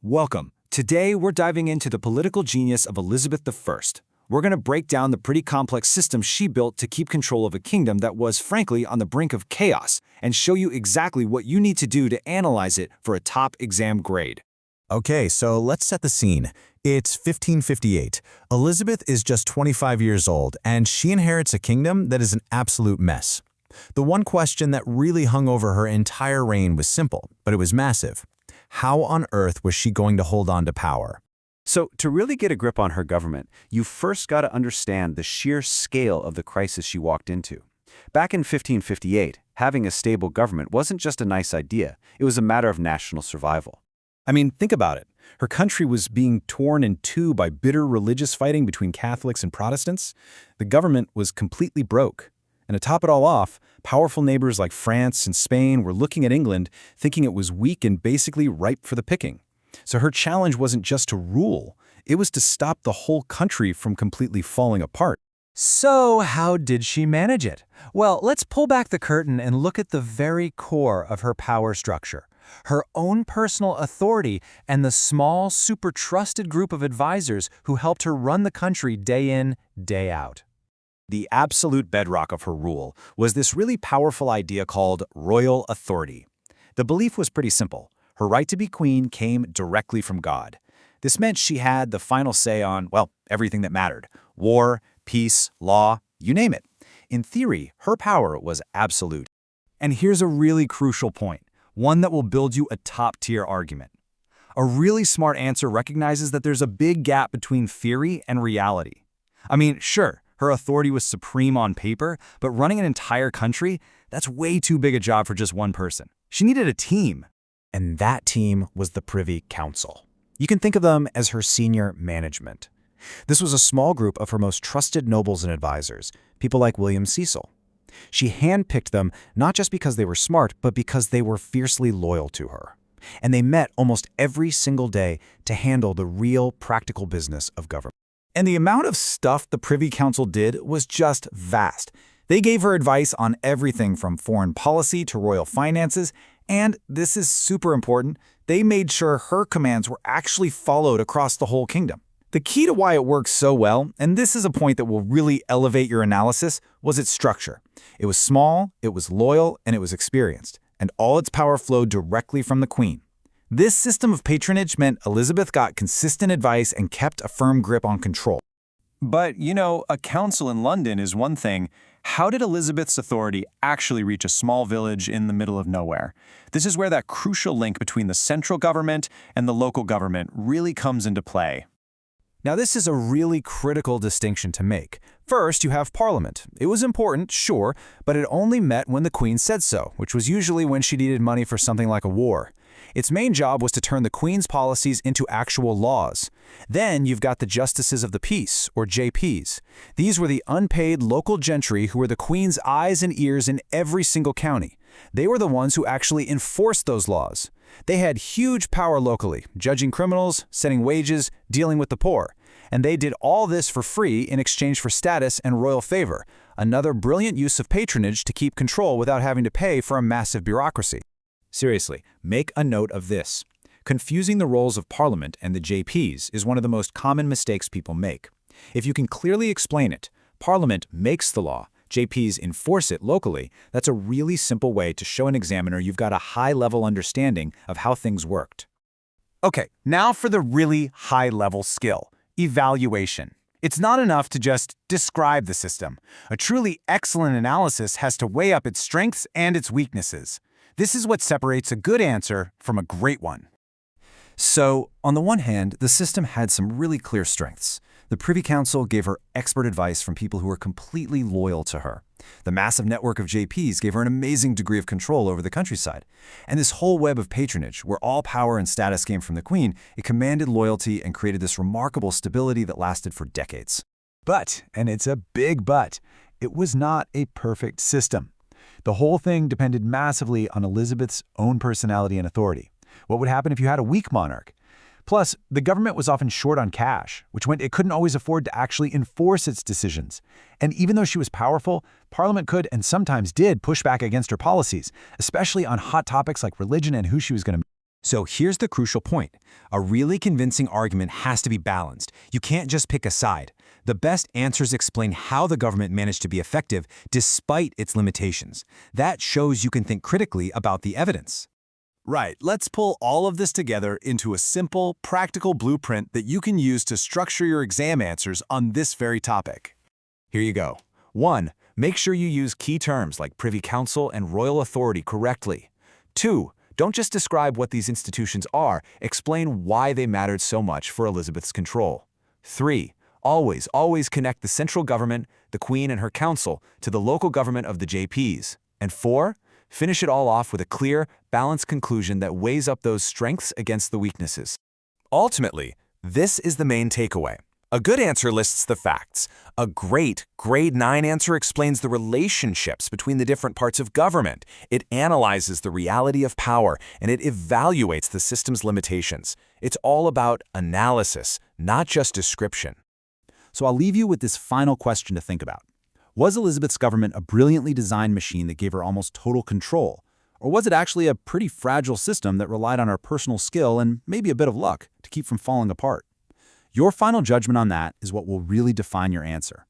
Welcome. Today, we're diving into the political genius of Elizabeth I. We're going to break down the pretty complex system she built to keep control of a kingdom that was, frankly, on the brink of chaos, and show you exactly what you need to do to analyze it for a top exam grade. Okay, so let's set the scene. It's 1558. Elizabeth is just 25 years old, and she inherits a kingdom that is an absolute mess. The one question that really hung over her entire reign was simple, but it was massive. How on earth was she going to hold on to power? So, to really get a grip on her government, you first got to understand the sheer scale of the crisis she walked into. Back in 1558, having a stable government wasn't just a nice idea, it was a matter of national survival. I mean, think about it. Her country was being torn in two by bitter religious fighting between Catholics and Protestants. The government was completely broke. And to top it all off, powerful neighbors like France and Spain were looking at England, thinking it was weak and basically ripe for the picking. So her challenge wasn't just to rule, it was to stop the whole country from completely falling apart. So how did she manage it? Well, let's pull back the curtain and look at the very core of her power structure. Her own personal authority and the small, super trusted group of advisors who helped her run the country day in, day out. The absolute bedrock of her rule was this really powerful idea called royal authority. The belief was pretty simple. Her right to be queen came directly from God. This meant she had the final say on, well, everything that mattered. War, peace, law, you name it. In theory, her power was absolute. And here's a really crucial point, one that will build you a top-tier argument. A really smart answer recognizes that there's a big gap between theory and reality. I mean, sure, her authority was supreme on paper, but running an entire country, that's way too big a job for just one person. She needed a team. And that team was the Privy Council. You can think of them as her senior management. This was a small group of her most trusted nobles and advisors, people like William Cecil. She handpicked them not just because they were smart, but because they were fiercely loyal to her. And they met almost every single day to handle the real practical business of government. And the amount of stuff the Privy Council did was just vast. They gave her advice on everything from foreign policy to royal finances, and this is super important, they made sure her commands were actually followed across the whole kingdom. The key to why it works so well, and this is a point that will really elevate your analysis, was its structure. It was small, it was loyal, and it was experienced, and all its power flowed directly from the queen. This system of patronage meant Elizabeth got consistent advice and kept a firm grip on control. But, you know, a council in London is one thing. How did Elizabeth's authority actually reach a small village in the middle of nowhere? This is where that crucial link between the central government and the local government really comes into play. Now, this is a really critical distinction to make. First, you have Parliament. It was important, sure, but it only met when the Queen said so, which was usually when she needed money for something like a war. Its main job was to turn the Queen's policies into actual laws. Then you've got the Justices of the Peace, or JPs. These were the unpaid local gentry who were the Queen's eyes and ears in every single county. They were the ones who actually enforced those laws. They had huge power locally, judging criminals, setting wages, dealing with the poor. And they did all this for free in exchange for status and royal favor, another brilliant use of patronage to keep control without having to pay for a massive bureaucracy. Seriously, make a note of this. Confusing the roles of Parliament and the JPs is one of the most common mistakes people make. If you can clearly explain it, Parliament makes the law, JPs enforce it locally, that's a really simple way to show an examiner you've got a high-level understanding of how things worked. Okay, now for the really high-level skill, evaluation. It's not enough to just describe the system. A truly excellent analysis has to weigh up its strengths and its weaknesses. This is what separates a good answer from a great one. So, on the one hand, the system had some really clear strengths. The Privy Council gave her expert advice from people who were completely loyal to her. The massive network of JPs gave her an amazing degree of control over the countryside. And this whole web of patronage, where all power and status came from the Queen, it commanded loyalty and created this remarkable stability that lasted for decades. But, and it's a big but, it was not a perfect system. The whole thing depended massively on Elizabeth's own personality and authority. What would happen if you had a weak monarch? Plus, the government was often short on cash, which meant it couldn't always afford to actually enforce its decisions. And even though she was powerful, Parliament could and sometimes did push back against her policies, especially on hot topics like religion and who she was going to So here's the crucial point. A really convincing argument has to be balanced. You can't just pick a side. The best answers explain how the government managed to be effective despite its limitations. That shows you can think critically about the evidence. Right, let's pull all of this together into a simple, practical blueprint that you can use to structure your exam answers on this very topic. Here you go. 1. Make sure you use key terms like Privy Council and royal authority correctly. 2. Don't just describe what these institutions are, explain why they mattered so much for Elizabeth's control. 3. Always connect the central government, the Queen and her council, to the local government of the JPs. And 4. Finish it all off with a clear, balanced conclusion that weighs up those strengths against the weaknesses. Ultimately, this is the main takeaway. A good answer lists the facts. A great grade 9 answer explains the relationships between the different parts of government. It analyzes the reality of power, and it evaluates the system's limitations. It's all about analysis, not just description. So I'll leave you with this final question to think about. Was Elizabeth's government a brilliantly designed machine that gave her almost total control? Or was it actually a pretty fragile system that relied on her personal skill and maybe a bit of luck to keep from falling apart? Your final judgment on that is what will really define your answer.